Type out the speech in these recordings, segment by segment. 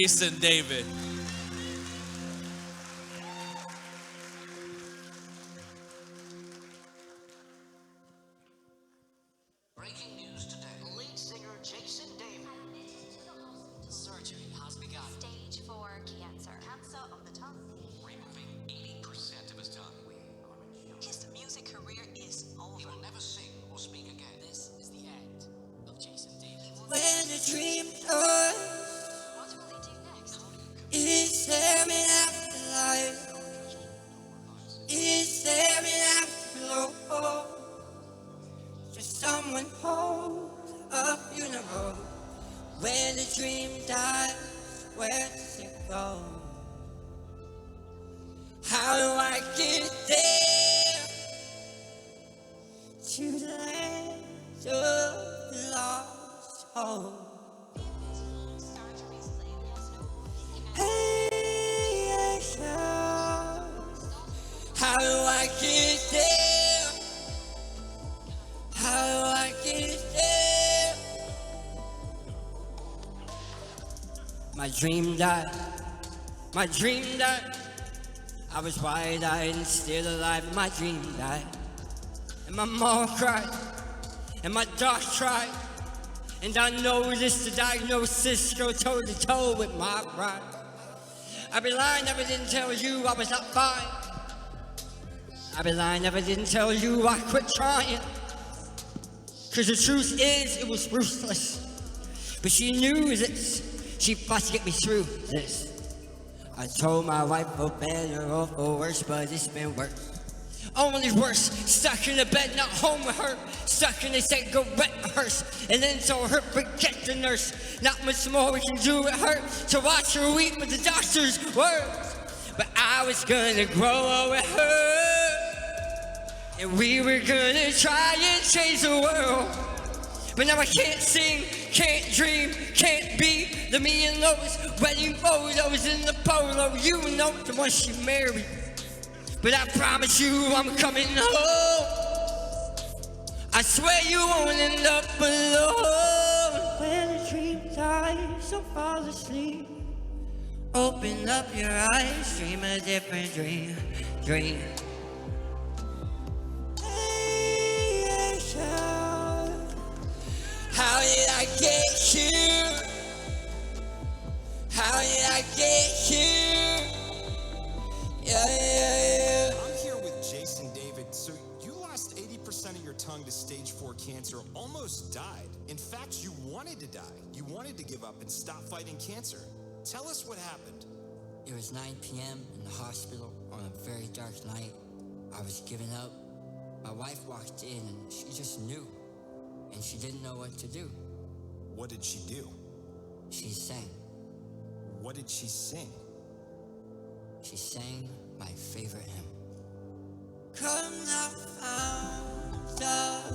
Jason David. Breaking news today. Lead singer Jason David. Admitted to the hospital. Surgery has begun. Stage 4 cancer. Cancer of the tongue. Removing 80% of his tongue. His music career is over. He will never sing or speak again. This is the end of Jason David. When the dream dies, What will he do next? is there an afterlife? Is there an afterglow? Just someone hold a funeral. When the dream dies, where does it go? How do I get there? To the land of the lost hope. Surgeries lately has no Hey, how do I get there? How do I get there? My dream died. My dream died. I was wide-eyed and still alive. My dream died. And my mom cried. And my doc tried. And I noticed the diagnosis go toe-to-toe with my pride. I'd be lying, never didn't tell you I was not fine. I'd be lying, never didn't tell you I quit trying. Cause the truth is, it was ruthless. But she knew this. She fought to get me through this. I told my wife for better or for worse, but it's been worse. Only worse, stuck in the bed, not home with her. Stuck in a cigarette hearse. And then told her, forget the nurse. Not much more we can do with her. To watch her weep with the doctor's words. But I was gonna grow up with her. And we were gonna try and change the world. But now I can't sing, can't dream, can't be the me and those wedding photos in the polo. You know the one she married. But I promise you I'm coming home. I swear you won't end up alone. When the dream dies, so fall asleep. Open up your eyes, dream a different dream. Dream. Hey, how did I get here? How did I get here? Yeah. I'm here with Jason David. So you lost 80% of your tongue to stage 4 cancer, almost died. In fact, you wanted to die. You wanted to give up and stop fighting cancer. Tell us what happened. It was 9 p.m. in the hospital on a very dark night. I was giving up. My wife walked in and she just knew. And she didn't know what to do. What did she do? She sang. What did she sing? She sang my favorite hymn. Come now, found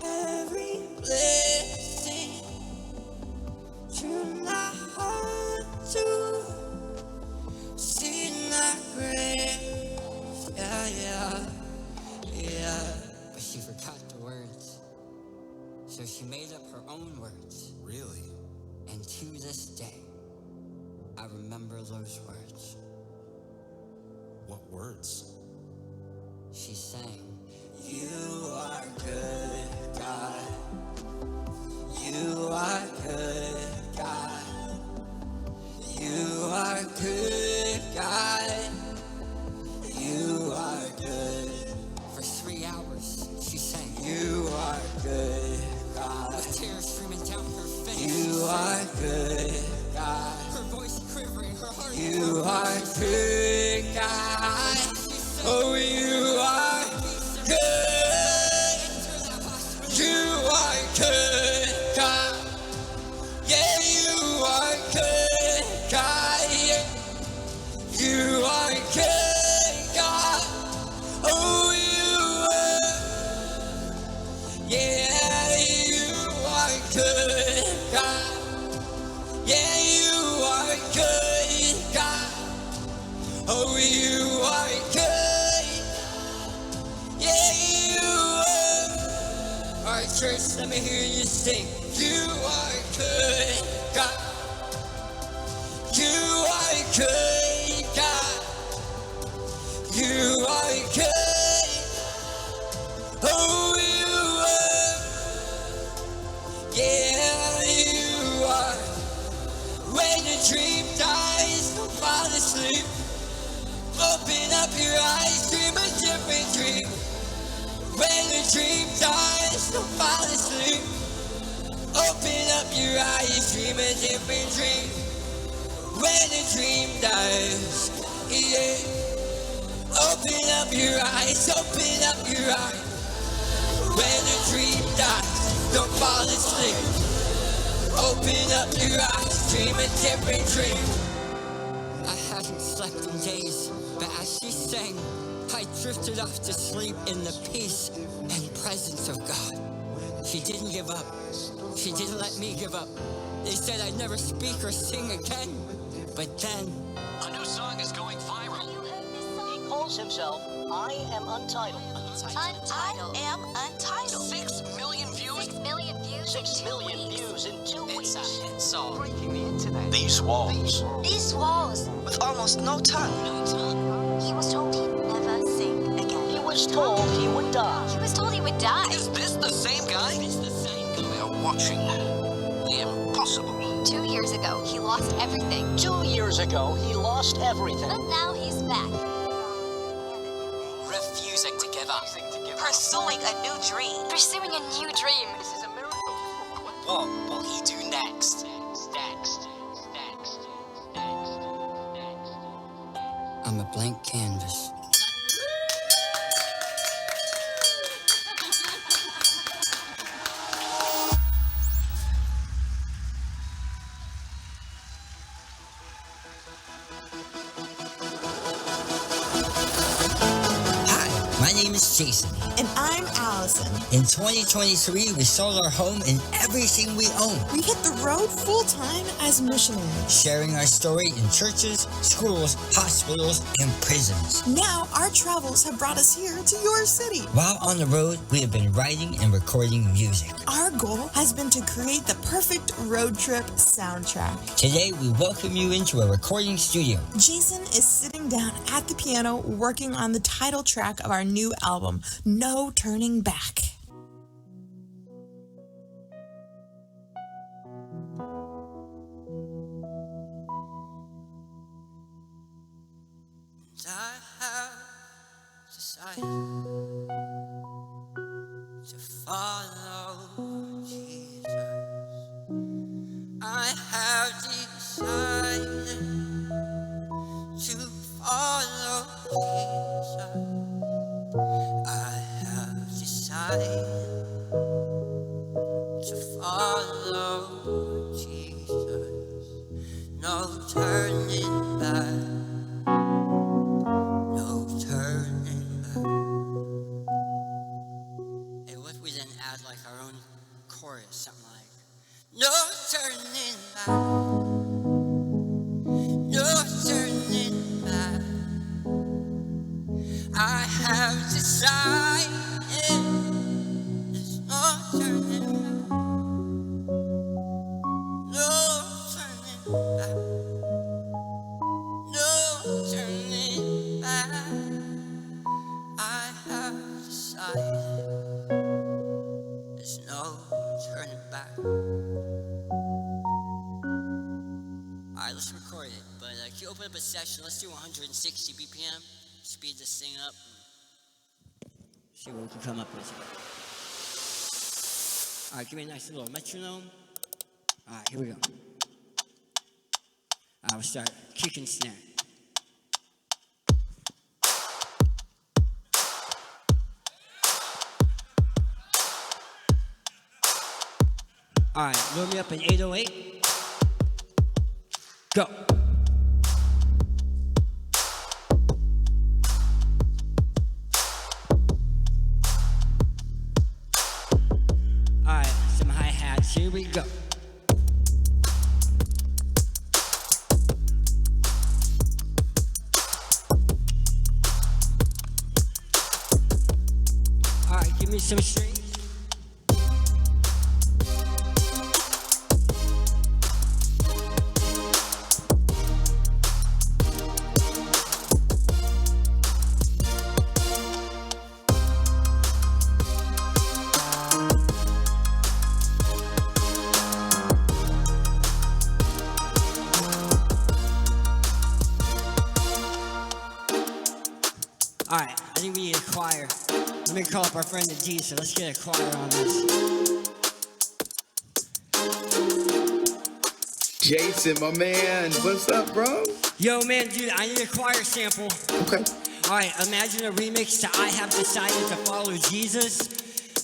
every blessing to my heart to see my grace. Yeah. But she forgot the words. So she made up her own words. Really? And to this day, I remember those words. What words? She sang, you are good, God. You are good, God. You are good, God. You are good. For 3 hours, she sang, you are good, God. With tears streaming down her face. You are good, God. Her voice quivering, her heart. You are good, God. Oh, you are good. You are good, God. Yeah, you are good, God. Yeah. You are good, God. Oh, you are. Yeah, you are good, God. Yeah, you are good, God. Oh, you are good. Yeah, you are. All right, church, let me hear you sing. You are good, God. good God. You are good. Oh, you are. Yeah, you are. When the dream dies, don't fall asleep. Open up your eyes, dream a different dream. When the dream dies, don't fall asleep. Open up your eyes, dream a different dream. When the dream dies, yeah. Open up your eyes, open up your eyes. When the dream dies, don't fall asleep. Open up your eyes, dream a different dream. I hadn't slept in days, but as she sang, I drifted off to sleep in the peace and presence of God. She didn't give up. She didn't let me give up. They said I'd never speak or sing again. But then, A new song is going viral. He calls himself I Am Untitled. Untitled. I am untitled. 6 million views. 6 million views. 6 million views in 2 It's a weeks. hit song. Breaking the internet. These walls. These walls. With almost no tongue. No tongue. He was told he'd never sing He again. was told he would die. He was told he would die. Is this the same guy? it's the same We guy. are watching the impossible. 2 years ago, he lost everything. 2 years ago, he lost everything. But now he's back. Refusing to give up. Pursuing a new dream. Pursuing a new dream. This is a miracle. What will he do next? Next. I'm a blank canvas. Hi, my name is Jason. And I'm Allison. In 2023, we sold our home and everything we own, We hit the road full time as missionaries. sharing our story in churches, schools, hospitals, and prisons. Now our travels have brought us here to your city. While on the road, we have been writing and recording music. Our goal has been to create the perfect road trip soundtrack. Today, we welcome you into a recording studio. Jason is sitting down at the piano working on the title track of our new album, No Turning Back. I have decided to follow Jesus. I have decided to follow Jesus. I have decided to follow Jesus. No turning back. No turning back. Hey, what if we then add like our own chorus, something like, no turning back, no turning back. I have decided there's no turning back, no turning back. No turning back. I have decided there's no turning back. Alright, let's record it. But can you open up a session? Let's do 160 BPM. Speed this thing up. See what we can come up with. Alright, give me a nice little metronome. Alright, here we go. We'll start kick and snare. Alright, load me up in 808. Go. Alright, some hi-hats. Here we go. Alright, give me some strings. All right, I think we need a choir. Let me call up our friend D, so let's get a choir on this. Jason, my man, what's up, bro? Yo, man, dude, I need a choir sample. Okay. All right, imagine a remix to I Have Decided to Follow Jesus.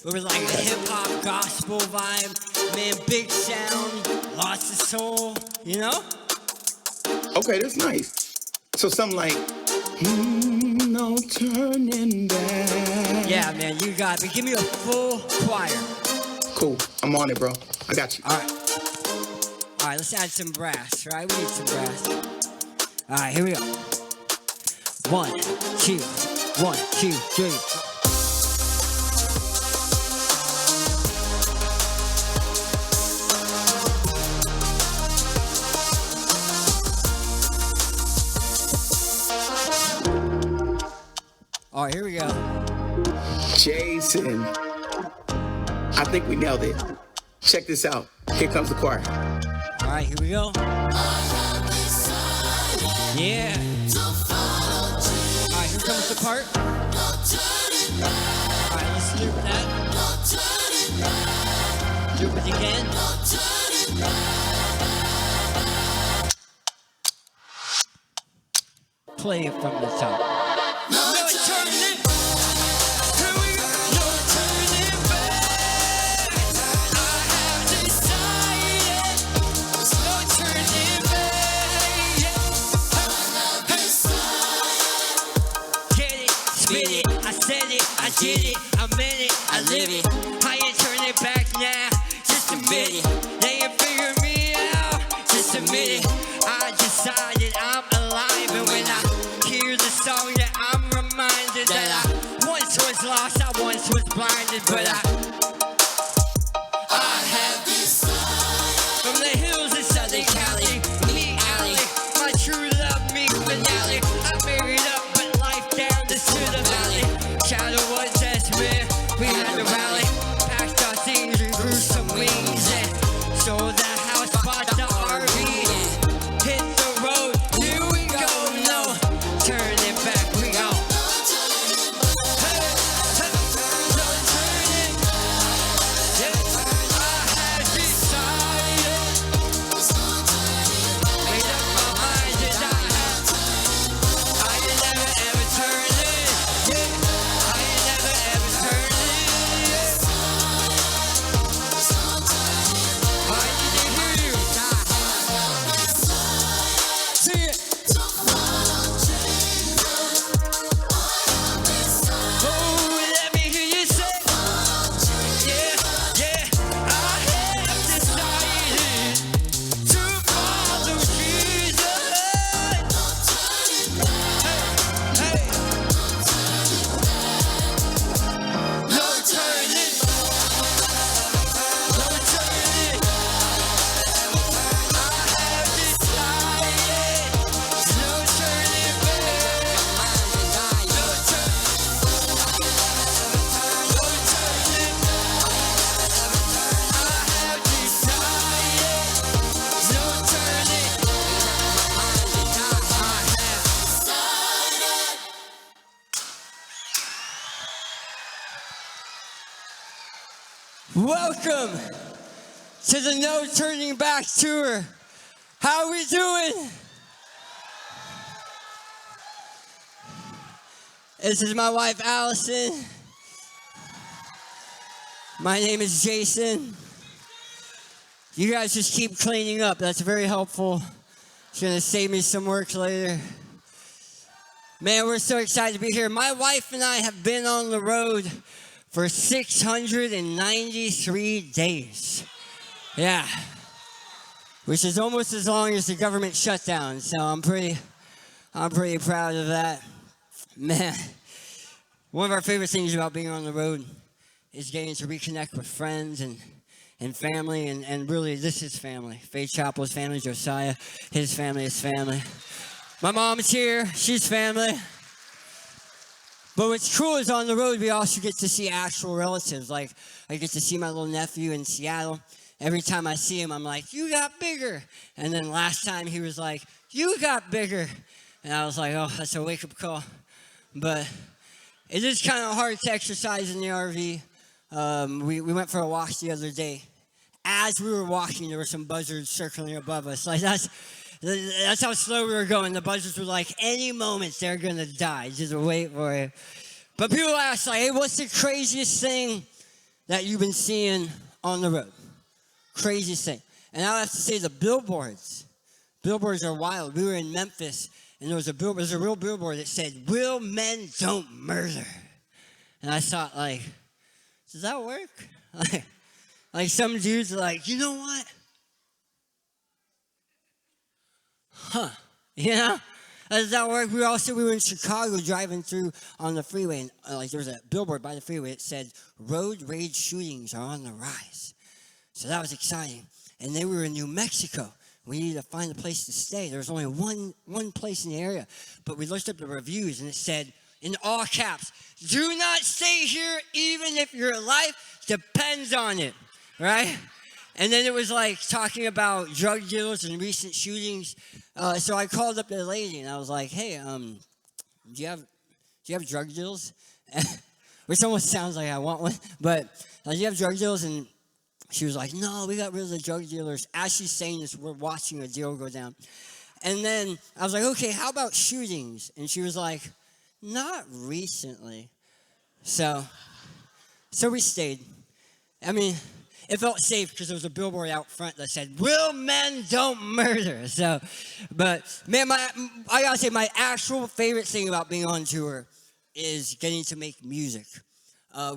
It was like a hip-hop gospel vibe. Man, big sound, lots of soul, you know? Okay, that's nice. So something like, no turning back. Yeah, man, you got it. But give me a full choir. Cool, I'm on it, bro. I got you. All right. All right, let's add some brass, right? We need some brass. All right, here we go. 1, 2, 1, 2, 3. All right, here we go. Jason, I think we nailed it. Check this out. Here comes the choir. All right, here we go. Yeah. All right, here comes the part. All right, let's loop that. Loop it again. Play it from the top. No turning. Here we go. No turning back. I have decided. There's no turning back. Get it, spit it. I said it, I did it, I meant it, I live it. I ain't turning back now. Just admit it. They ain't figure me out. Just admit it. I decided I'm alive, and when I hear the song, yeah, I'm reminded that I once was lost, I once was blinded, but I have decided. From the hills of Southern Cali, me alley, my true love, me finale. I married up, but life down to the valley. Shadow was that's man, we had to rally. Packed our things and grew some wings, and sold the house, bought the RV. Hit the road, here we go, no turning back, we go. Hey, hey, no turning. Yeah, I have decided. Made up my mind that I ain't never ever turning. Yeah, I ain't never ever turning. Yeah. I need to hear you. Sing it. Oh, let me hear you say. Yeah, yeah, I have decided to follow Jesus. Hey, hey. No turning. No turning. I have decided. No turning back. No turning. Welcome to the No Turning Back Tour. How are we doing? This is my wife, Allison. My name is Jason. You guys just keep cleaning up. That's very helpful. It's gonna save me some work later. Man, we're so excited to be here. My wife and I have been on the road for 693 days. Yeah. Which is almost as long as the government shutdown. So I'm pretty proud of that. Man, one of our favorite things about being on the road is getting to reconnect with friends and family, and really, this is family. Faith Chapel's family, Josiah, his family is family. My mom's here, she's family. But what's cool is on the road, we also get to see actual relatives. Like, I get to see my little nephew in Seattle. Every time I see him, I'm like, you got bigger. And then last time he was like, you got bigger. And I was like, oh, that's a wake-up call. But It is kind of hard to exercise in the RV. We went for a walk the other day. As we were walking, there were some buzzards circling above us. Like that's how slow we were going. The buzzards were like, any moment they're gonna die. Just wait for it. But people ask, like, hey, what's the craziest thing that you've been seeing on the road? Craziest thing. And I have to say the billboards. Billboards are wild. We were in Memphis, and there was a real billboard that said, "Real men don't murder." And I thought, like, does that work? Like some dudes are like, you know what? Huh? You know? Does that work? We were in Chicago driving through on the freeway, and like there was a billboard by the freeway that said, "Road rage shootings are on the rise." So that was exciting. And then we were in New Mexico. We needed to find a place to stay. There was only one place in the area, but we looked up the reviews, and it said, in all caps, "Do not stay here even if your life depends on it," right? And then it was like talking about drug dealers and recent shootings. So I called up the lady, and I was like, "Hey, do you have drug deals?" Which almost sounds like I want one, but do you have drug deals? And she was like, "No, we got rid of the drug dealers." As she's saying this, we're watching a deal go down. And then I was like, "Okay, how about shootings?" And she was like, "Not recently." So we stayed. I mean, it felt safe because there was a billboard out front that said, "Real men don't murder." So, but man, I gotta say, my actual favorite thing about being on tour is getting to make music.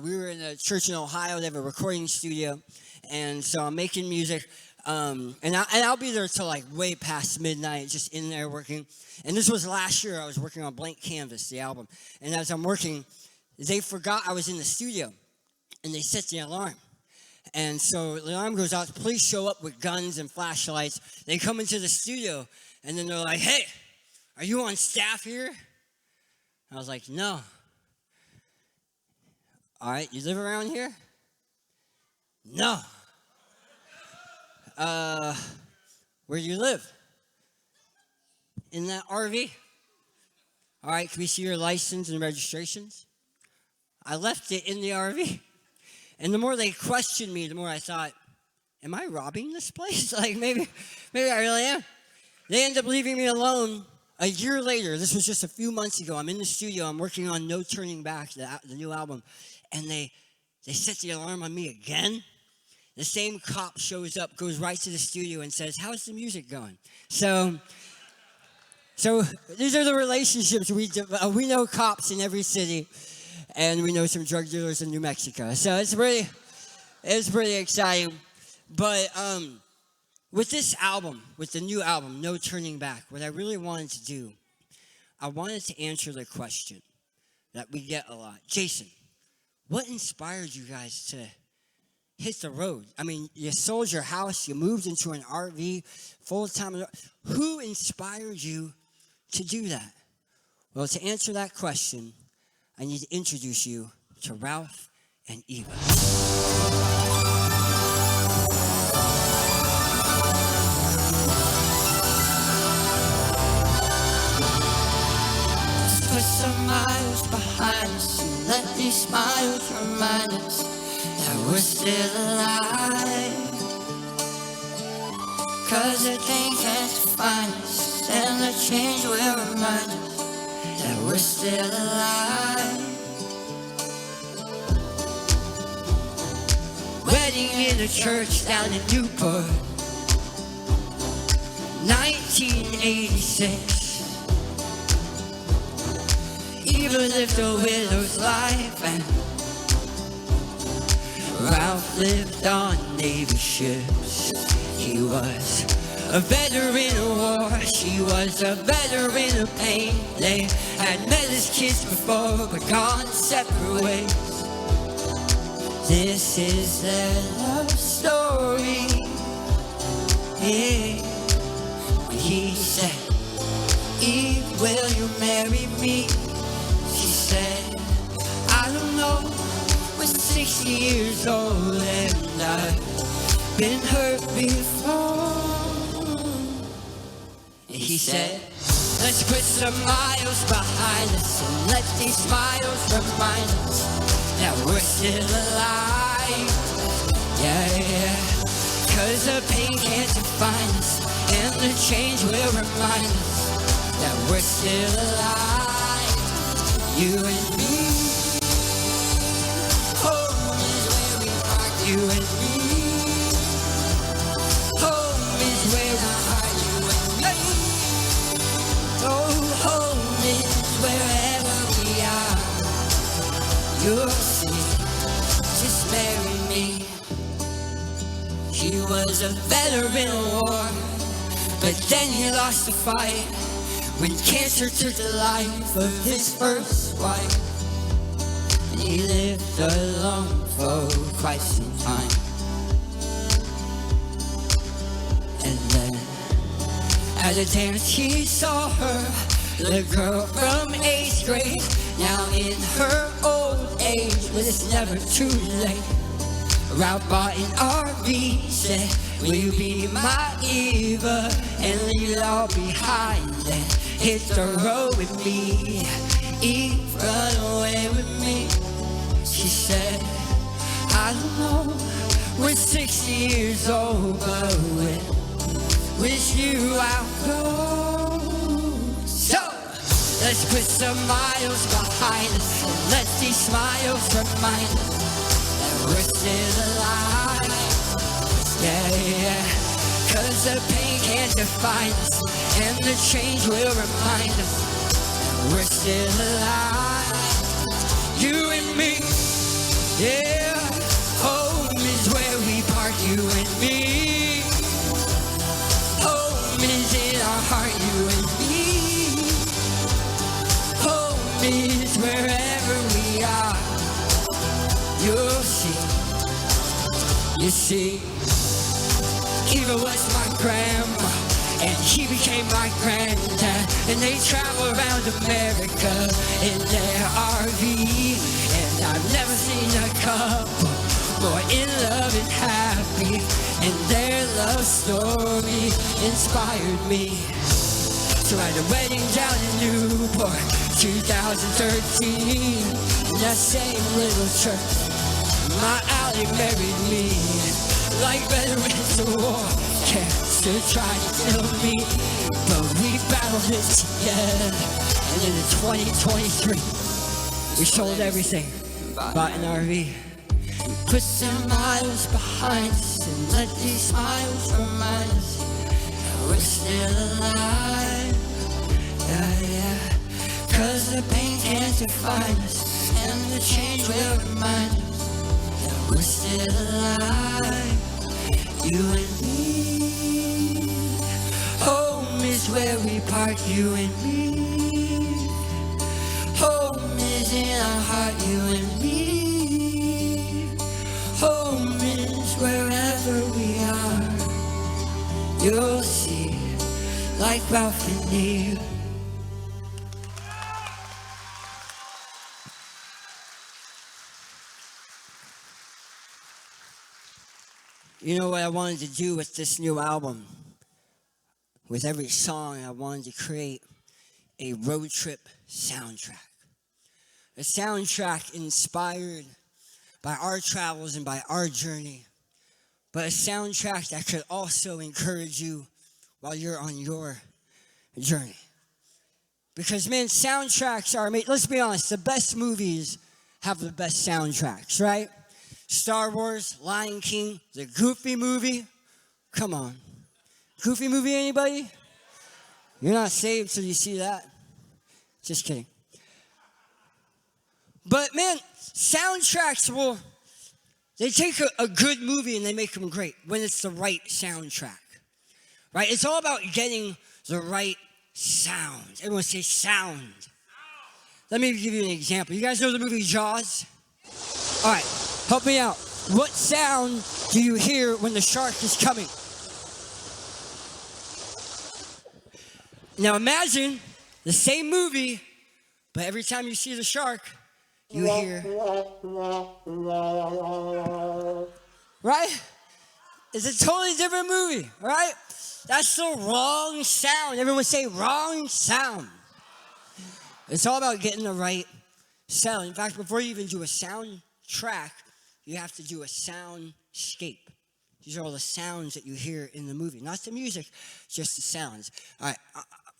We were in a church in Ohio. They have a recording studio, and so I'm making music. And I'll be there till like way past midnight, just in there working. And this was last year. I was working on Blank Canvas, the album. And as I'm working, they forgot I was in the studio, and they set the alarm. And so the alarm goes out. Police show up with guns and flashlights. They come into the studio, and then they're like, "Hey, are you on staff here?" I was like, "No." "All right, you live around here?" "No." Where do you live?" "In that RV." "All right, can we see your license and registrations?" I left it in the RV. And the more they questioned me, the more I thought, am I robbing this place? Like, maybe I really am. They ended up leaving me alone. A year later, this was just a few months ago, I'm in the studio, I'm working on No Turning Back, the new album, and they set the alarm on me again. The same cop shows up, goes right to the studio and says, "How's the music going?" So these are the relationships we know cops in every city, and we know some drug dealers in New Mexico. So it's pretty exciting. But with this album, with the new album, No Turning Back, what I really wanted to do, I wanted to answer the question that we get a lot. Jason, what inspired you guys to hit the road? I mean, you sold your house, you moved into an RV, full-time. Who inspired you to do that? Well, to answer that question, I need to introduce you to Ralph and Eva. Let's put some miles behind us and let these smiles remind us that we're still alive. 'Cause the change has to find us, and the change will remind us that we're still alive. Wedding in a church down in Newport, 1986. Eva lived a widow's life, and Ralph lived on Navy ships. He was a veteran of war, she was a veteran of pain. They had met as kids before, but gone separate ways. This is their love story. Yeah. When he said, "Eve, will you marry me?" She said, "I don't know, we're 60 years old and I've been hurt before." And he said, let's put some miles behind us and let these smiles remind us that we're still alive. Yeah, yeah. Cause the pain can't define us and the change will remind us that we're still alive. You and me. Home is where we park. You and me. Home is where we park. You and me. Oh, home is wherever we are. You'll see. Just marry me. He was a veteran of war, but then he lost the fight when cancer took the life of his first wife. And he lived alone for quite some time. And then at a dance he saw her, the girl from 8th grade, now in her old age, but it's never too late. Route bought an RV, said, will you be my Eva and leave it all behind and hit the road with me? Eve, run away with me. She said, I don't know, we're 60 years old, but with you I'll go. So, let's put some miles behind us and let these smiles remind us we're still alive, yeah, yeah. Cause the pain can't define us and the change will remind us that we're still alive. You and me, yeah. Home is where we park, you and me. Home is in our heart, you and me. Home is wherever we are. You'll see, you see, Eva was my grandma, and he became my granddad, and they travel around America in their RV, and I've never seen a couple more in love and happy, and their love story inspired me to write a wedding down in Newport, 2013, in that same little church. My alley married me, like veterans of war, cancer tried to kill me, but we battled it together, and then in 2023, we sold everything, bought an RV, put some miles behind us, and let these smiles remind us that we're still alive, yeah, yeah, cause the pain can't define us, and the change will remind us we're still alive, you and me. Home is where we park, you and me. Home is in our heart, you and me. Home is wherever we are. You'll see, like Ralph and Eve. You know what I wanted to do with this new album? With every song, I wanted to create a road trip soundtrack. A soundtrack inspired by our travels and by our journey, but a soundtrack that could also encourage you while you're on your journey. Because, man, soundtracks are amazing. Let's be honest, the best movies have the best soundtracks, right? Star Wars, Lion King, the Goofy movie. Come on. Goofy movie, anybody? You're not saved till you see that. Just kidding. But man, soundtracks they take a good movie and they make them great when it's the right soundtrack. Right? It's all about getting the right sound. Everyone say sound. Let me give you an example. You guys know the movie Jaws? All right. Help me out. What sound do you hear when the shark is coming? Now imagine the same movie, but every time you see the shark, you hear. Right? is a totally different movie, all right? That's the wrong sound. Everyone say wrong sound. It's all about getting the right sound. In fact, before you even do a sound track, you have to do a soundscape. These are all the sounds that you hear in the movie. Not the music, just the sounds. All right,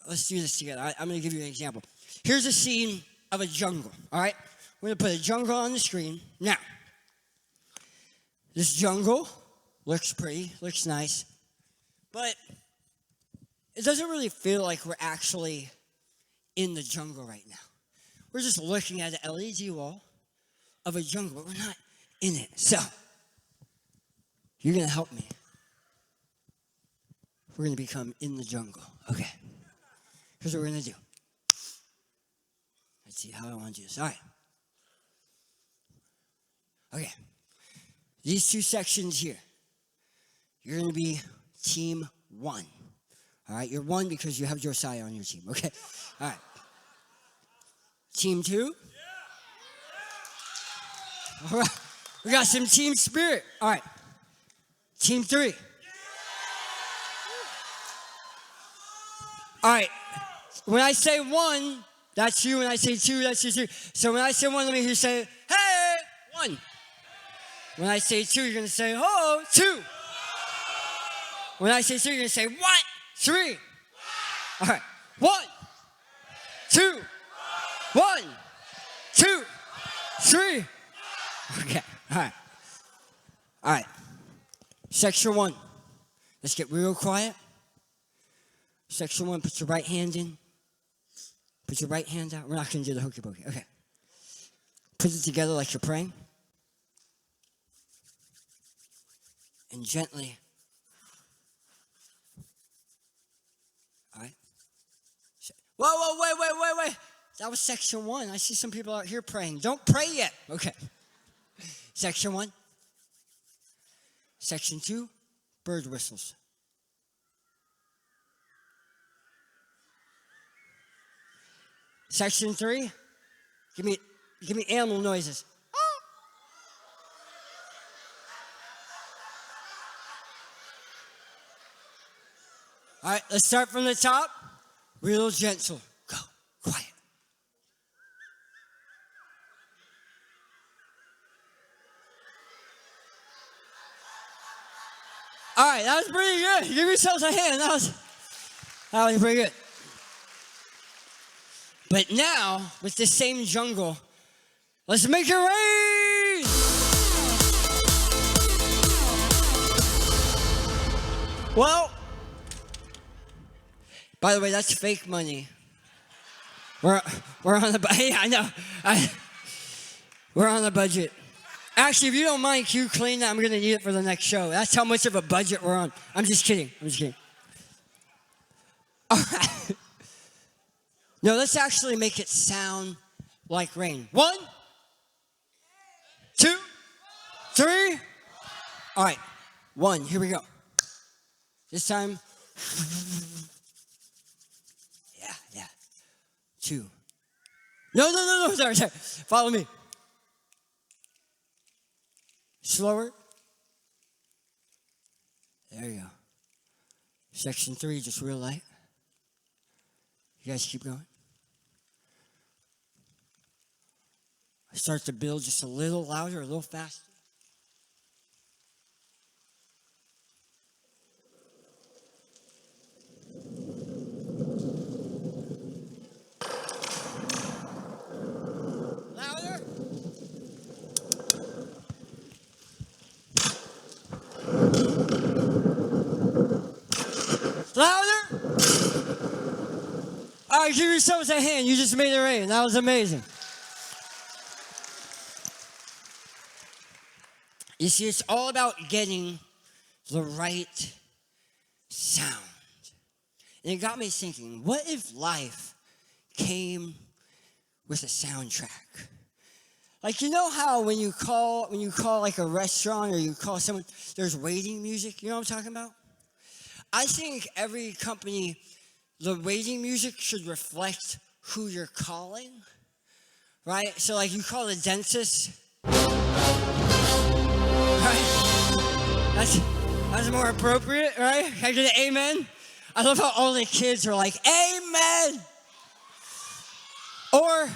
let's do this together. I'm going to give you an example. Here's a scene of a jungle, all right? We're going to put a jungle on the screen. Now, this jungle looks pretty, looks nice, but it doesn't really feel like we're actually in the jungle right now. We're just looking at an LED wall of a jungle, but we're not in it. So, you're going to help me. We're going to become in the jungle. Okay. Here's what we're going to do. Let's see how I want to do this. All right. Okay. These two sections here. You're going to be team 1. All right. You're 1 because you have Josiah on your team. Okay. All right. Team 2. All right. We got some team spirit. All right. Team 3. All right. When I say 1, that's you. When I say 2, that's you. So when I say 1, let me hear you say, hey, 1. When I say 2, you're going to say, oh, 2. When I say 3, you're going to say, what? 3. All right. 1, 2, 1, 2, 3. Okay. All right. All right. Section 1. Let's get real quiet. Section 1, put your right hand in. Put your right hand out. We're not going to do the hokey pokey. Okay. Put it together like you're praying. And gently. All right. Whoa, wait. That was section 1. I see some people out here praying. Don't pray yet. Okay. Section 1. Section 2, bird whistles. Section 3, give me animal noises. All right, let's start from the top. Real gentle. Go, quiet. All right, that was pretty good. Give yourselves a hand. That was pretty good. But now, with the same jungle, let's make it rain! Well, by the way, that's fake money. We're on the budget. Yeah, I know. We're on the budget. Actually, if you don't mind, can you clean that? I'm going to need it for the next show. That's how much of a budget we're on. I'm just kidding. All right. No, let's actually make it sound like rain. 1, 2, 3. All right. 1. Here we go. This time. Yeah. 2. No. Sorry. Follow me. Slower. There you go. Section 3, just real light. You guys keep going. Start to build just a little louder, a little faster. Louder. Louder. All right, give yourselves a hand. You just made it rain. That was amazing. You see, it's all about getting the right sound. And it got me thinking, what if life came with a soundtrack? Like, you know how when you call like a restaurant or you call someone, there's waiting music, you know what I'm talking about? I think every company, the waiting music should reflect who you're calling, right? So like you call the dentist, right? That's more appropriate, right? Can I get an amen? I love how all the kids are like, amen. Or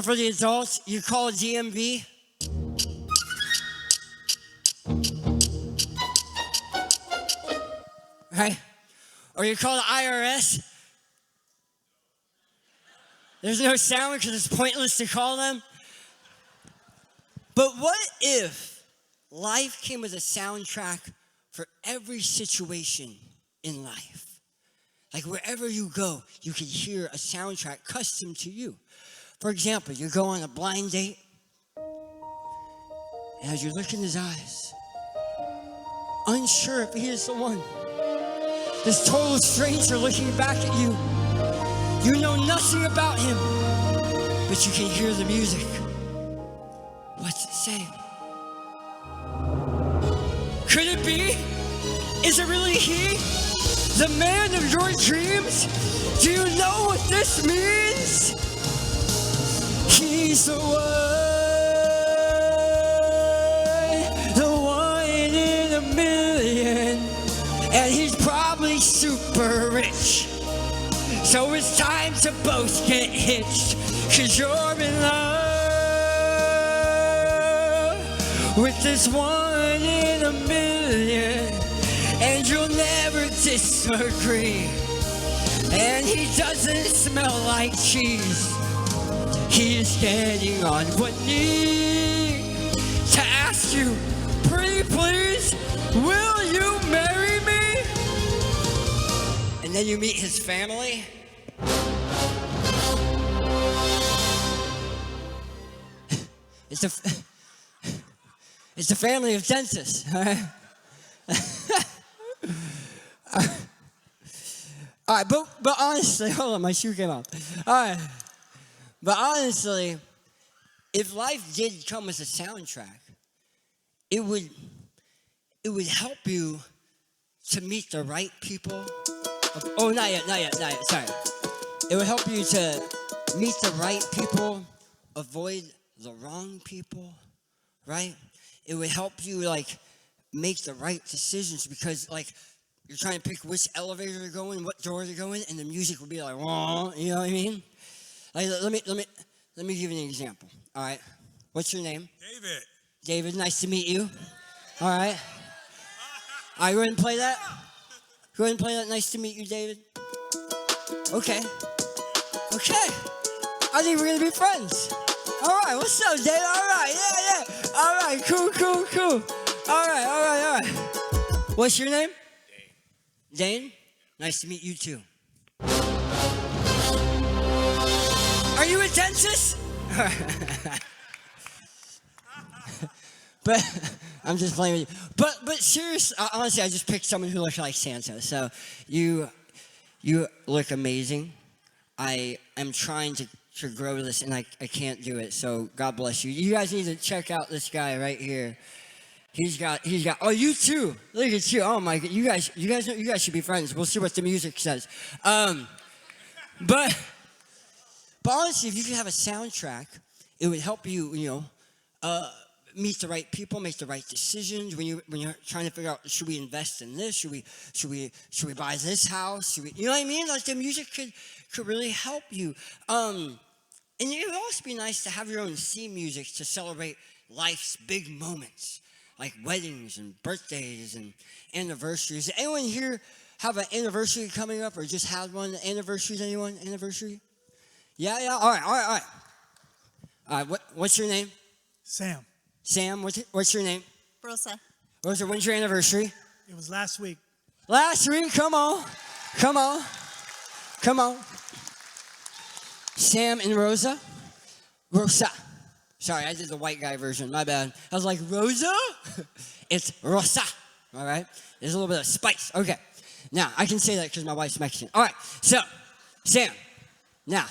for the adults, you call DMV. Right? Or you call the IRS. There's no sound because it's pointless to call them. But what if life came with a soundtrack for every situation in life? Like wherever you go, you can hear a soundtrack custom to you. For example, you go on a blind date, and as you look in his eyes, unsure if he is the one, this total stranger looking back at you, you know nothing about him, but you can hear the music. What's it saying? Could it be? Is it really he? The man of your dreams? Do you know what this means? He's the one in a million, and he's probably super rich. So it's time to both get hitched, 'cause you're in love with this one in a million, and you'll never disagree. And he doesn't smell like cheese. He's getting on one knee to ask you, pretty please, will you marry me? And then you meet his family. It's a family of dentists, all right? All right, but honestly, hold on, my shoe came off. All right, but honestly, if life did come as a soundtrack, it would help you to meet the right people. Oh, not yet, sorry. It would help you to meet the right people, avoid the wrong people, right? It would help you, like, make the right decisions because, like, you're trying to pick which elevator to go in, what door to go in, and the music will be like, wah, you know what I mean? Like, let me give you an example, all right? What's your name? David. David, nice to meet you. All right. All right, go ahead and play that. Go ahead and play that. Nice to meet you, David. Okay. I think we're going to be friends. All right, what's up, David? All right, yeah. All right, cool. All right. What's your name? Dane? Nice to meet you, too. Are you a dentist? But I'm just playing with you. But seriously, honestly, I just picked someone who looks like Santa. So you look amazing. I am trying to grow this, and I can't do it. So God bless you. You guys need to check out this guy right here. He's got. Oh, you too. Look at you. Oh my God. You guys should be friends. We'll see what the music says. But honestly, if you could have a soundtrack, it would help you. Meet the right people, make the right decisions when you're trying to figure out, should we invest in this? Should we buy this house? You know what I mean? Like the music could really help you. And it would also be nice to have your own theme music to celebrate life's big moments, like weddings and birthdays and anniversaries. Anyone here have an anniversary coming up or just had one? Anniversaries, anyone? Anniversary? Yeah. All right. What's your name? Sam. Sam, what's your name? Rosa. Rosa, when's your anniversary? It was last week. Last week? Come on. Sam and Rosa? Rosa. Sorry, I did the white guy version. My bad. I was like, Rosa? It's Rosa. All right? There's a little bit of spice. Okay. Now, I can say that because my wife's Mexican. All right. So, Sam. Now,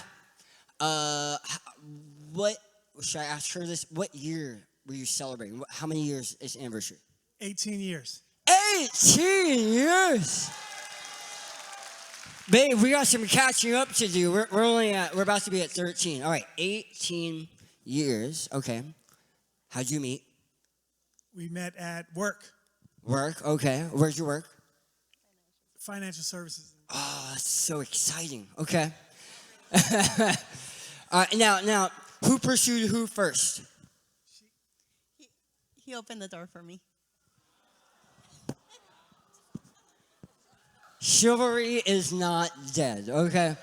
what, should I ask her this? What year were you celebrating? How many years is anniversary? 18 years. 18 years! Babe, we got some catching up to do. We're about to be at 13. All right, 18 years. Okay. How'd you meet? We met at work. Work, okay. Where's your work? Financial services. Oh, that's so exciting. Okay. Now, who pursued who first? He opened the door for me. Chivalry is not dead, okay?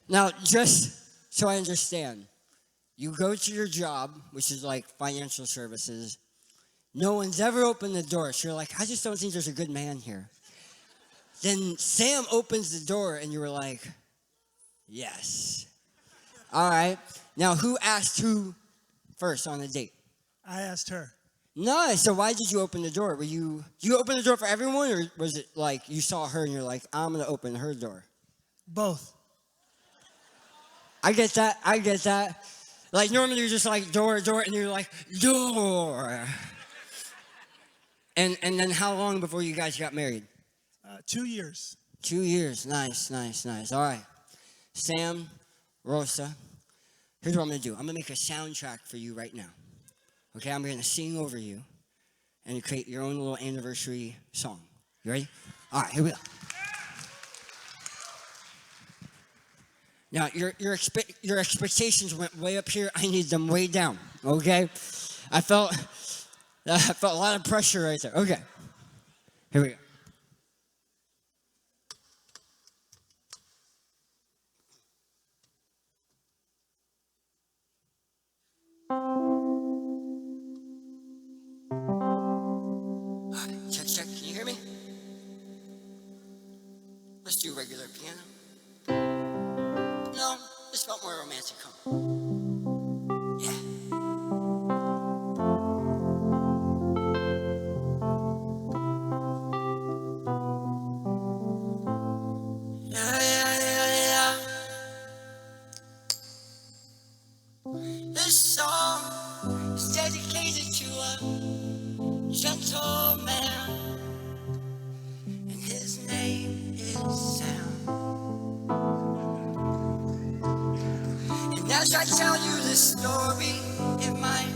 Now, just so I understand, you go to your job, which is like financial services. No one's ever opened the door, so you're like, I just don't think there's a good man here. Then Sam opens the door, and you were like, yes. All right. Now, who asked who first on the date? I asked her. Nice. So why did you open the door? Were you opened the door for everyone, or was it like you saw her and you're like, I'm gonna open her door? Both. I get that. Like normally you're just like door, and you're like door. And then how long before you guys got married? 2 years. 2 years. Nice. All right. Sam, Rosa, here's what I'm gonna do. I'm gonna make a soundtrack for you right now. Okay, I'm gonna sing over you and you create your own little anniversary song. You ready? All right, here we go. Now, your expectations went way up here. I need them way down, okay? I felt a lot of pressure right there. Okay, here we go. Check. Can you hear me? Let's do regular piano. No, this felt more romantic. Yeah. Yeah. This song is dedicated to a gentleman, and his name is Sam. And as I tell you this story, it might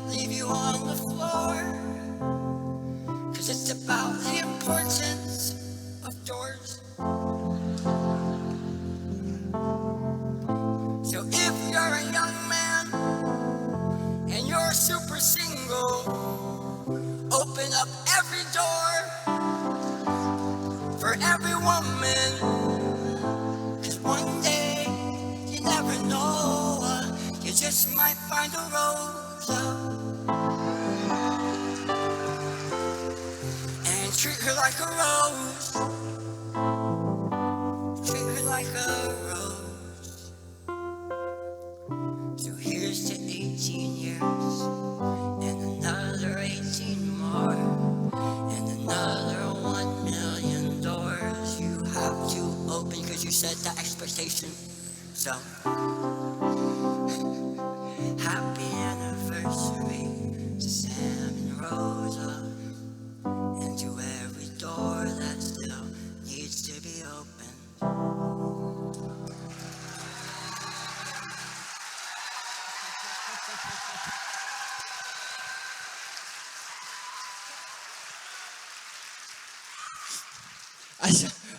leave you on the floor, 'cause it's about the importance of doors. So if you're a young man and you're super single, open up every door for every woman, 'cause one day you never know, you just might find a rose, and treat her like a rose, treat her like a rose. So here's to 18 years and another 18 more, and another 1 million doors you have to open, because you set that expectation. So happy anniversary to Sam and Rosa, and to every door that still needs to be opened.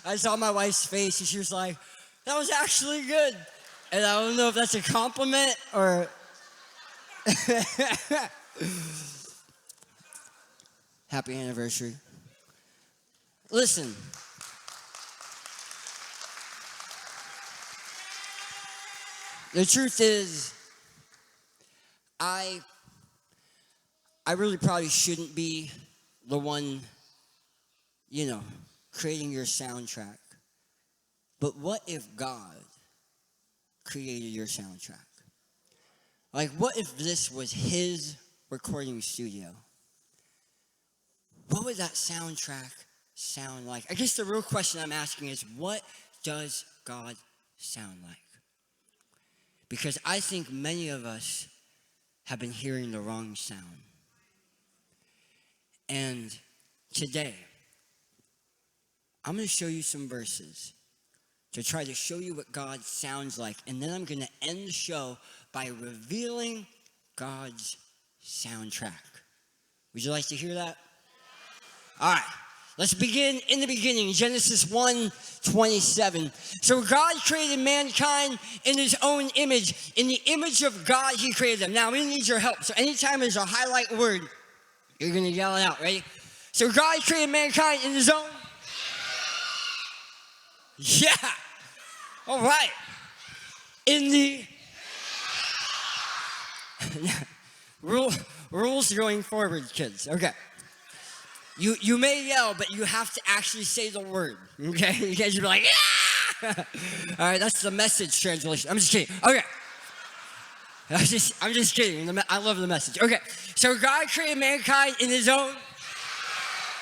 I saw my wife's face, and she was like, that was actually good. And I don't know if that's a compliment or... Happy anniversary. Listen. The truth is, I really probably shouldn't be the one, creating your soundtrack. But what if God created your soundtrack? Like, what if this was his recording studio? What would that soundtrack sound like? I guess the real question I'm asking is, what does God sound like? Because I think many of us have been hearing the wrong sound. And today, I'm going to show you some verses to try to show you what God sounds like. And then I'm going to end the show by revealing God's soundtrack. Would you like to hear that? All right. Let's begin in the beginning, Genesis 1:27. So God created mankind in his own image. In the image of God, he created them. Now, we need your help. So anytime there's a highlight word, you're going to yell it out. Ready? So God created mankind in his own. Yeah. All right. In the rules going forward, kids. Okay. You may yell, but you have to actually say the word. Okay? You guys will be like, yeah! All right, that's the Message translation. I'm just kidding. Okay. I'm just kidding. I love the Message. Okay. So God created mankind in his own.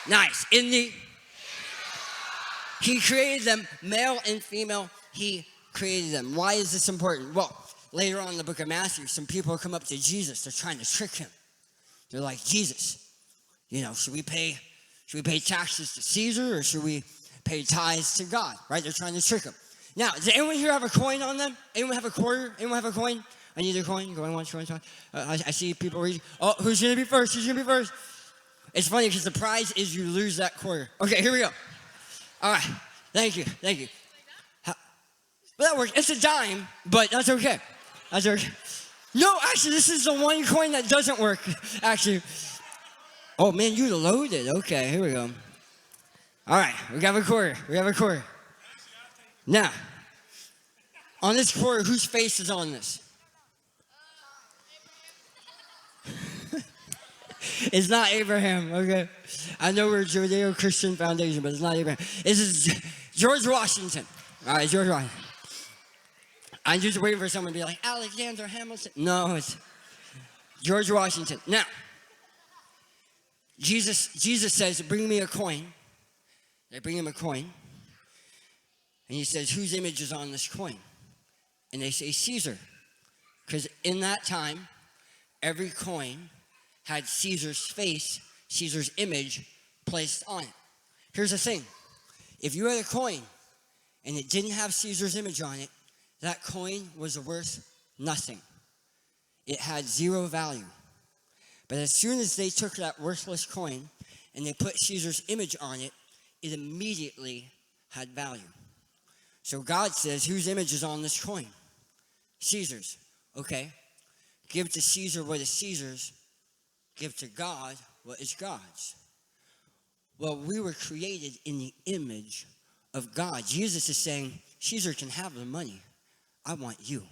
Nice. He created them, male and female. He created them. Why is this important? Well, later on in the book of Matthew, some people come up to Jesus. They're trying to trick him. They're like, Jesus, should we pay taxes to Caesar or should we pay tithes to God? Right? They're trying to trick him. Now, does anyone here have a coin on them? Anyone have a quarter? Anyone have a coin? I need a coin. Going once, going twice. I see people reading. Oh, who's going to be first? Who's going to be first? It's funny because the prize is you lose that quarter. Okay, here we go. All right. Thank you. Well, that works. It's a dime, but that's okay. No, actually, this is the one coin that doesn't work, actually. Oh, man, you loaded. Okay, here we go. All right, we have a quarter. Now, on this quarter, whose face is on this? It's not Abraham, okay? I know we're a Judeo-Christian foundation, but it's not Abraham. This is George Washington. All right, George Washington. I'm just waiting for someone to be like, Alexander Hamilton. No, it's George Washington. Now, Jesus says, bring me a coin. They bring him a coin. And he says, whose image is on this coin? And they say, Caesar. Because in that time, every coin had Caesar's face, Caesar's image placed on it. Here's the thing. If you had a coin and it didn't have Caesar's image on it, that coin was worth nothing. It had zero value. But as soon as they took that worthless coin and they put Caesar's image on it, it immediately had value. So God says, whose image is on this coin? Caesar's. Okay. Give to Caesar what is Caesar's. Give to God what is God's. Well, we were created in the image of God. Jesus is saying, Caesar can have the money. I want you.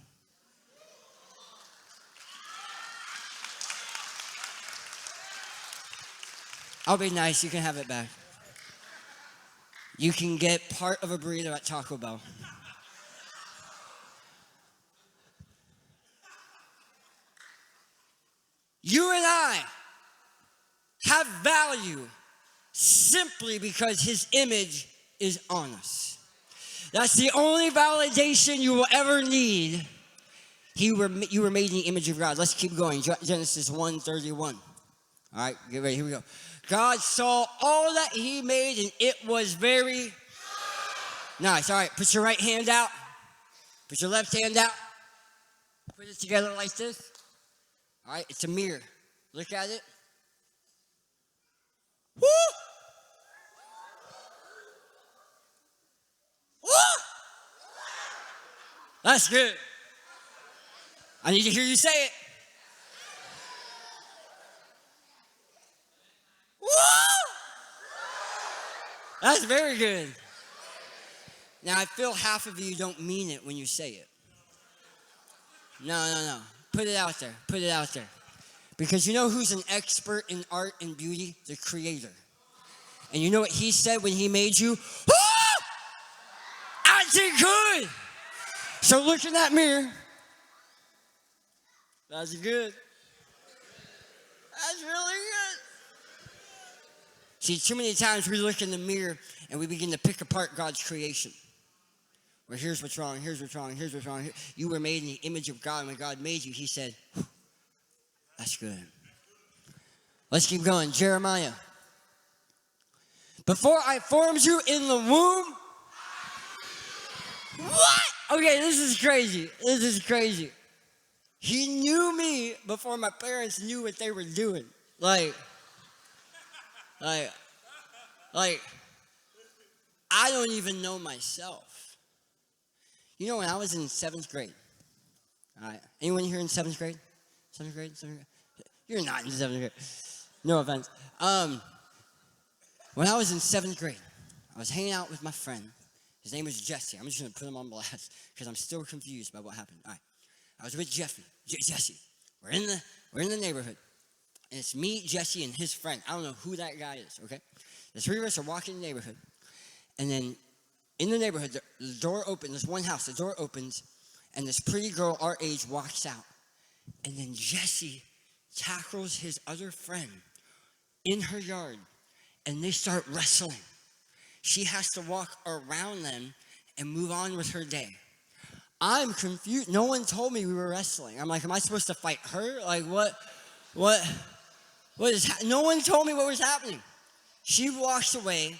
I'll be nice. You can have it back. You can get part of a burrito at Taco Bell. You and I have value simply because his image is on us. That's the only validation you will ever need. You were made in the image of God. Let's keep going. Genesis 1:31. All right, get ready. Here we go. God saw all that he made, and it was very nice. All right, put your right hand out. Put your left hand out. Put it together like this. All right, it's a mirror. Look at it. Woo! Woo! That's good. I need to hear you say it. Woo! That's very good. Now, I feel half of you don't mean it when you say it. No. Put it out there. Put it out there. Because you know who's an expert in art and beauty? The Creator. And you know what he said when he made you? I did good. So look in that mirror. That's good. That's really good. See, too many times we look in the mirror and we begin to pick apart God's creation. Well, here's what's wrong, here's what's wrong, here's what's wrong. You were made in the image of God. When God made you, he said, that's good. Let's keep going. Jeremiah. Before I formed you in the womb. What? Okay, this is crazy. This is crazy. He knew me before my parents knew what they were doing. Like, Like, I don't even know myself. You know, when I was in 7th grade, all right, anyone here in 7th grade? 7th grade? 7th grade? You're not in 7th grade. No offense. When I was in 7th grade, I was hanging out with my friend. His name was Jesse. I'm just going to put him on blast because I'm still confused by what happened. All right. I was with Jesse. We're in the neighborhood. And it's me, Jesse, and his friend. I don't know who that guy is, okay? The three of us are walking the neighborhood. And then in the neighborhood, the door opens. There's one house. The door opens. And this pretty girl our age walks out. And then Jesse tackles his other friend in her yard. And they start wrestling. She has to walk around them and move on with her day. I'm confused. No one told me we were wrestling. I'm like, am I supposed to fight her? Like, what is no one told me what was happening. She walks away.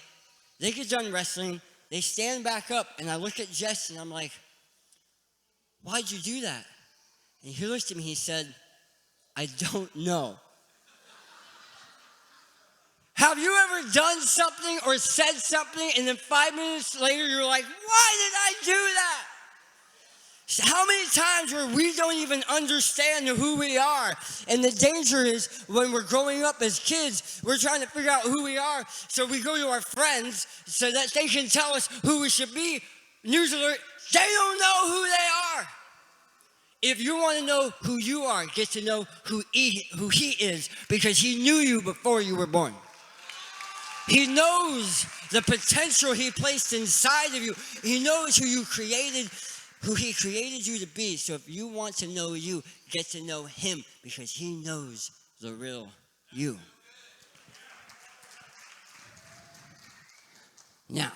They get done wrestling. They stand back up, and I look at Jesse, and I'm like, why'd you do that? And he looked at me, he said, I don't know. Have you ever done something or said something, and then 5 minutes later, you're like, why did I do that? How many times where we don't even understand who we are? And the danger is when we're growing up as kids, we're trying to figure out who we are. So we go to our friends so that they can tell us who we should be. News alert, they don't know who they are. If you want to know who you are, get to know who he is, because he knew you before you were born. He knows the potential he placed inside of you. He knows who he created you to be. So if you want to know you, get to know him, because he knows the real you. Now,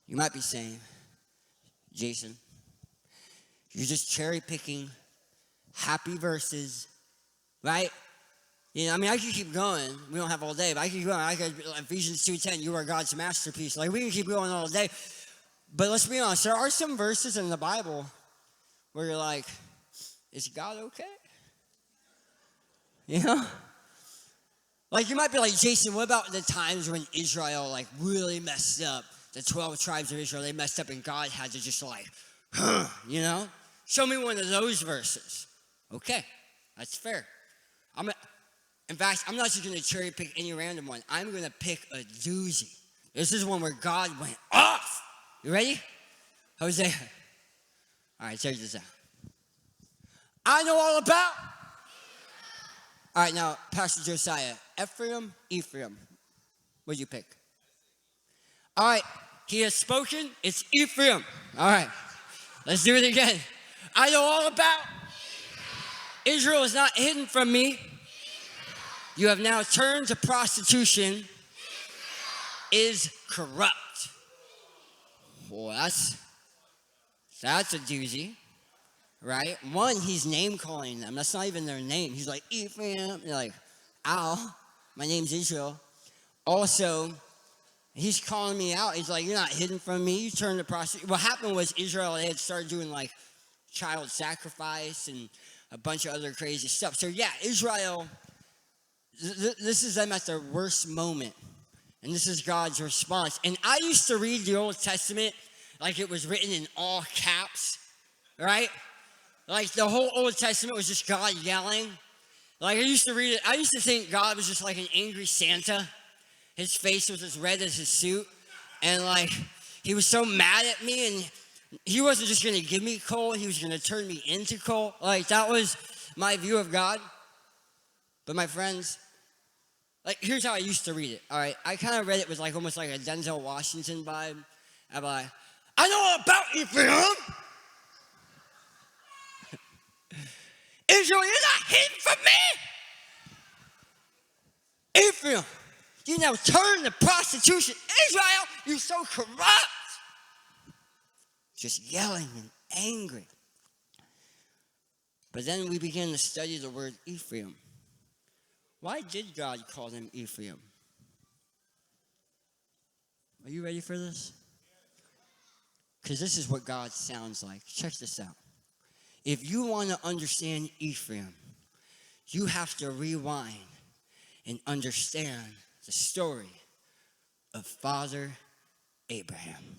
you might be saying, Jason, you're just cherry picking happy verses, right? You know, I mean, I could keep going. We don't have all day, but I could keep going. Ephesians 2:10, you are God's masterpiece. Like, we can keep going all day. But let's be honest, there are some verses in the Bible where you're like, is God okay? You know? Like, you might be like, Jason, what about the times when Israel, like, really messed up? The 12 tribes of Israel, they messed up, and God had to just like, you know? Show me one of those verses. Okay, that's fair. In fact, I'm not just going to cherry pick any random one. I'm going to pick a doozy. This is one where God went off. You ready? Hosea. All right, check this out. I know all about. All right, now, Pastor Josiah. Ephraim. What'd you pick? All right, he has spoken. It's Ephraim. All right, let's do it again. I know all about. Israel is not hidden from me. You have now turned to prostitution. Is corrupt. Well, that's a doozy, right? One, he's name calling them. That's not even their name. He's like, Ephraim. They're like, ow, my name's Israel. Also, he's calling me out. He's like, you're not hidden from me. You turned to prostitution. What happened was Israel, they had started doing like child sacrifice and a bunch of other crazy stuff. So yeah, Israel, this is them at their worst moment. And this is God's response. And I used to read the Old Testament like it was written in all caps, right? Like the whole Old Testament was just God yelling. Like I used to read it. I used to think God was just like an angry Santa. His face was as red as his suit. And like he was so mad at me, and he wasn't just going to give me coal. He was going to turn me into coal. Like that was my view of God. But my friends, like, here's how I used to read it, all right? I kind of read it with, like, almost like a Denzel Washington vibe. I'm like, I know all about Ephraim. Israel, you're not hidden from me. Ephraim, you now turn to prostitution. Israel, you're so corrupt. Just yelling and angry. But then we begin to study the word Ephraim. Why did God call them Ephraim? Are you ready for this? Because this is what God sounds like. Check this out. If you want to understand Ephraim, you have to rewind and understand the story of Father Abraham.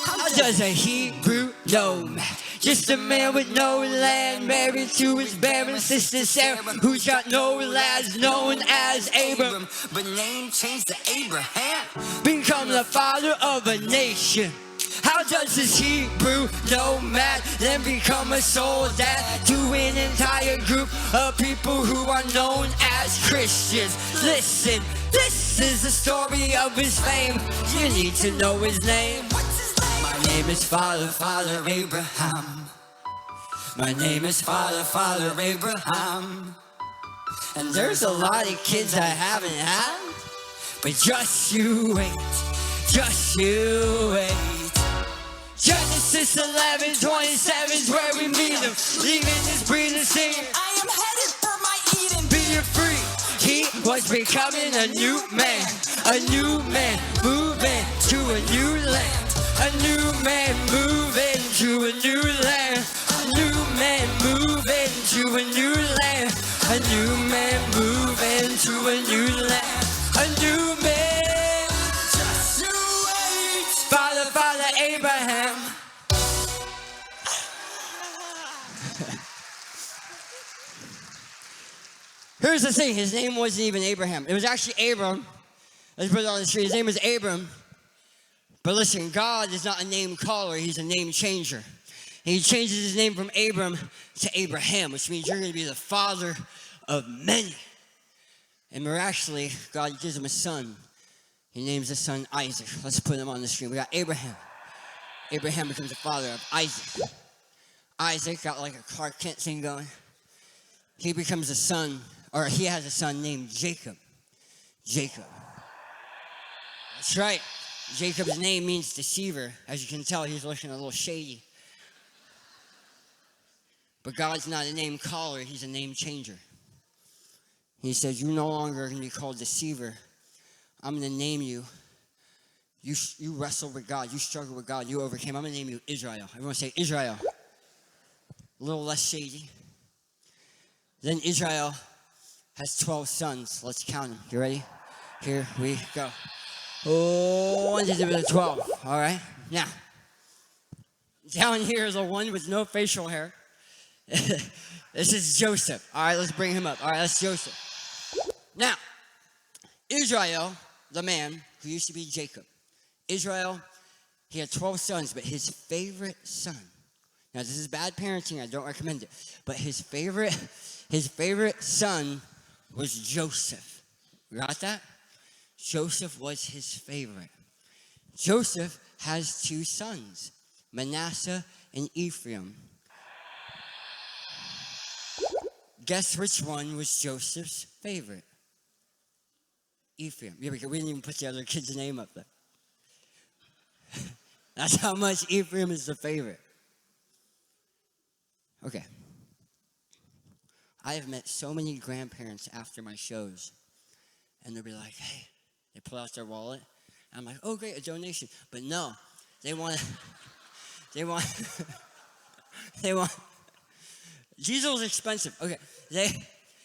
How does a Hebrew nomad, just a man with no land, married to his barren sister Sarah, who's got no lads, known as Abram, but name changed to Abraham, become the father of a nation? How does this Hebrew nomad then become a soul dad to an entire group of people who are known as Christians? Listen, this is the story of his fame. You need to know his name. My name is Father Abraham. My name is Father Abraham. And there's a lot of kids I haven't had, but just you wait, just you wait. Genesis 11:27 is where we meet him, leaving his breed and singing, I am headed for my Eden, being free. He was becoming a new man moving to a new land, a new man moving to a new land, a new man moving to a new land, a new man moving to a new land, a new man. Just you wait, Father Abraham. Here's the thing, his name wasn't even Abraham. It was actually Abram. Let's put it on the screen. His name was Abram. But listen, God is not a name caller, he's a name changer. He changes his name from Abram to Abraham, which means you're going to be the father of many. And miraculously, God gives him a son. He names the son Isaac. Let's put him on the screen. We got Abraham. Abraham becomes the father of Isaac. Isaac got like a Clark Kent thing going. He becomes a son, or he has a son named Jacob. Jacob. That's right. Jacob's name means deceiver. As you can tell, he's looking a little shady. But God's not a name caller, he's a name changer. He says, you're no longer going to be called deceiver. I'm going to name you. You wrestled with God. You struggled with God. You overcame. I'm going to name you Israel. Everyone say Israel. A little less shady. Then Israel has 12 sons. Let's count them. You ready? Here we go. Oh, 1 to 12. All right. Now, down here is a one with no facial hair. This is Joseph. All right, let's bring him up. All right, that's Joseph. Now, Israel, the man who used to be Jacob. Israel, he had 12 sons, but his favorite son. Now, this is bad parenting. I don't recommend it. But his favorite son was Joseph. You got that? Joseph was his favorite. Joseph has 2 sons, Manasseh and Ephraim. Guess which one was Joseph's favorite? Ephraim. Yeah, we didn't even put the other kid's name up there. That's how much Ephraim is the favorite. Okay. I have met so many grandparents after my shows, and they'll be like, hey, they pull out their wallet. And I'm like, oh, great, a donation. But no, they want, Jesus is expensive. Okay,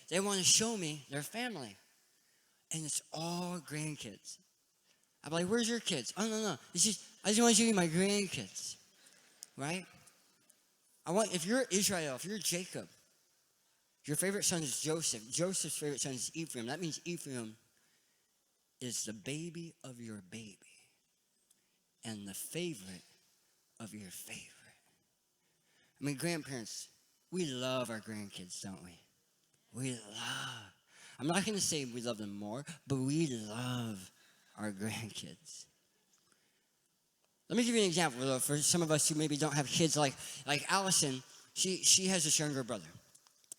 they want to show me their family. And it's all grandkids. I'm like, where's your kids? Oh, no. I just want to show you my grandkids. Right? If you're Israel, if you're Jacob, your favorite son is Joseph. Joseph's favorite son is Ephraim. That means Ephraim is the baby of your baby and the favorite of your favorite. I mean, grandparents, we love our grandkids, don't we? I'm not going to say we love them more, but we love our grandkids. Let me give you an example, though, for some of us who maybe don't have kids, like Allison. She has this younger brother,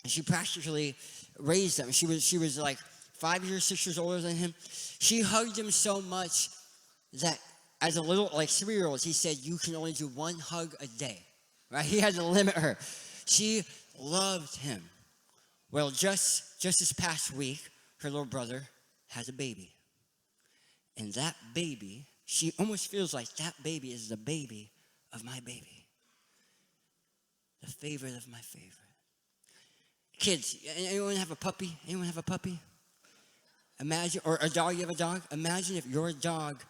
and she practically raised him. She was like 5 years, 6 years older than him. She hugged him so much that as a little, like 3-year-old, he said, you can only do 1 hug a day, right? He had to limit her. She loved him. Well, just this past week, her little brother has a baby. And that baby, she almost feels like that baby is the baby of my baby. The favorite of my favorite. Kids, anyone have a puppy? Anyone have a puppy? Imagine, or a dog, you have a dog? Imagine if your dog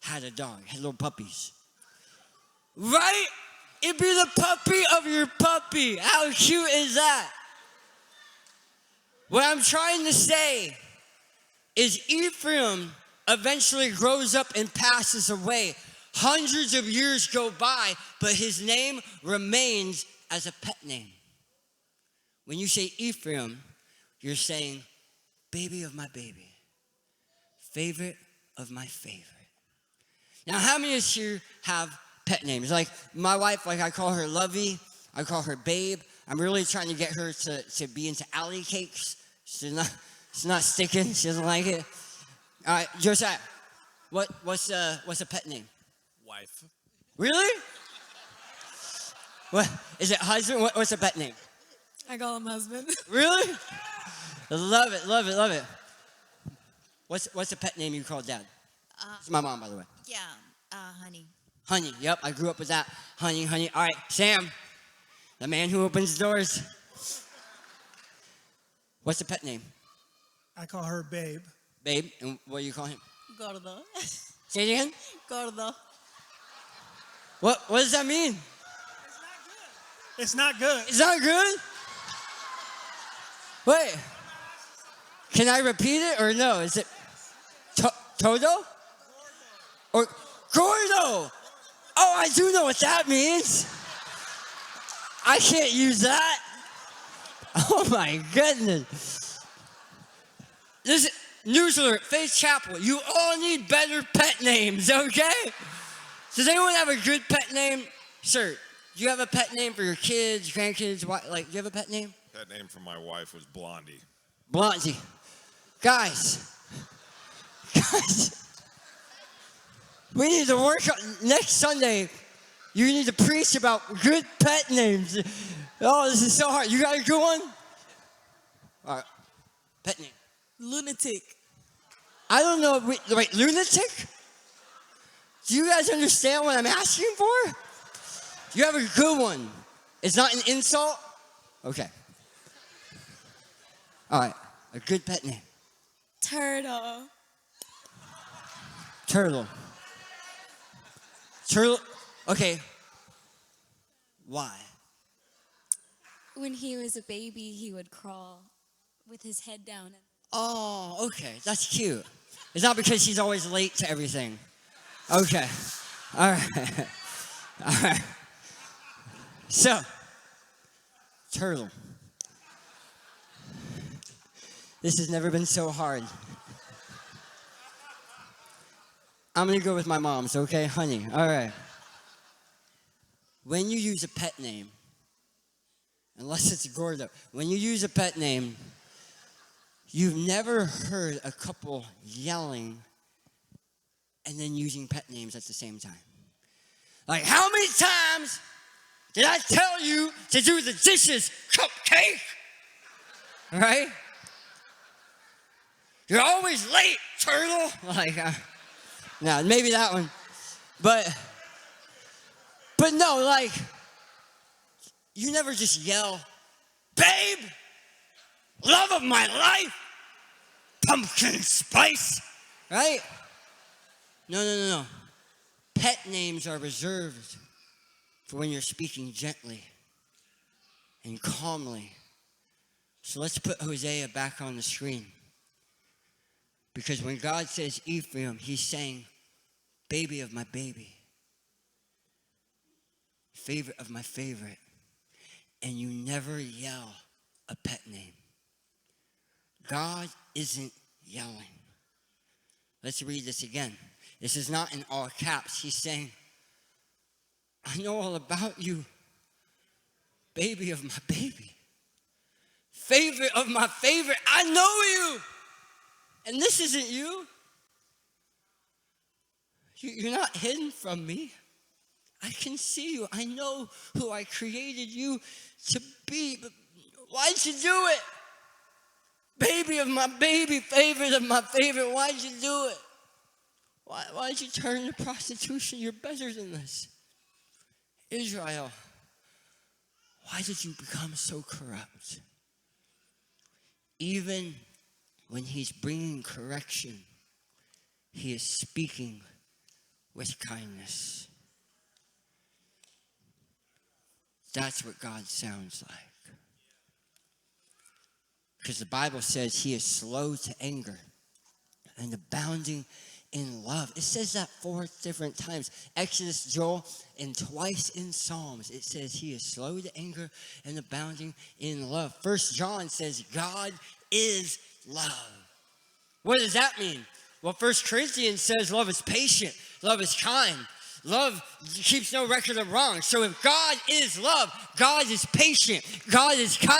had a dog, had little puppies. Right? It'd be the puppy of your puppy. How cute is that? What I'm trying to say is Ephraim eventually grows up and passes away. Hundreds of years go by, but his name remains as a pet name. When you say Ephraim, you're saying, baby of my baby, favorite of my favorite. Now, how many of you have pet names? Like my wife, like I call her Lovey, I call her Babe. I'm really trying to get her to be into alley cakes. She's not sticking. She doesn't like it. All right, Josiah, what's a pet name? Wife. Really? What is it? Husband? What's a pet name? I call him husband. Really? Love it, love it, love it. What's a pet name you call Dad? It's my mom, by the way. Yeah, Honey. Honey. Yep, I grew up with that. Honey, honey. All right, Sam, the man who opens doors. What's the pet name? I call her Babe. Babe, and what do you call him? Gordo. Say it again. Gordo. What does that mean? It's not good. It's not good? Wait. Can I repeat it or no? Is it Todo? Or Gordo? Oh, I do know what that means. I can't use that. Oh my goodness. This news alert, Faith Chapel. You all need better pet names, okay? Does anyone have a good pet name? Sir, do you have a pet name for your kids, grandkids? Like, do you have a pet name? Pet name for my wife was Blondie. Blondie. Guys, we need to work on, next Sunday, you need to preach about good pet names. Oh, this is so hard. You got a good one? All right, pet name. Lunatic. I don't know, wait, lunatic? Do you guys understand what I'm asking for? You have a good one. It's not an insult? Okay. All right, a good pet name. Turtle. Turtle. Turtle, okay. Why? When he was a baby, he would crawl with his head down. Oh, okay, that's cute. It's not because he's always late to everything. Okay, all right, all right. So, turtle. This has never been so hard. I'm gonna go with my mom's, okay? Honey, all right. When you use a pet name, unless it's Gordo, when you use a pet name, you've never heard a couple yelling and then using pet names at the same time. Like, how many times did I tell you to do the dishes, cupcake? Right? You're always late, turtle. Like, no, maybe that one. But no, like, you never just yell, babe, love of my life, pumpkin spice, right? No. Pet names are reserved for when you're speaking gently and calmly. So let's put Hosea back on the screen. Because when God says Ephraim, he's saying, baby of my baby, favorite of my favorite. And you never yell a pet name. God isn't yelling. Let's read this again. This is not in all caps. He's saying, I know all about you, baby of my baby, favorite of my favorite. I know you. And this isn't you. You're not hidden from me. I can see you. I know who I created you to be. But why'd you do it? Baby of my baby, favorite of my favorite, why'd you do it? Why'd you turn to prostitution? You're better than this. Israel, why did you become so corrupt? Even when he's bringing correction, he is speaking with kindness. That's what God sounds like. Because the Bible says he is slow to anger and abounding in love. It says that 4 different times. Exodus, Joel, and twice in Psalms. It says he is slow to anger and abounding in love. 1 John says God is love. What does that mean? Well, 1 Corinthians says love is patient, love is kind, love keeps no record of wrong. So if God is love, God is patient, God is kind,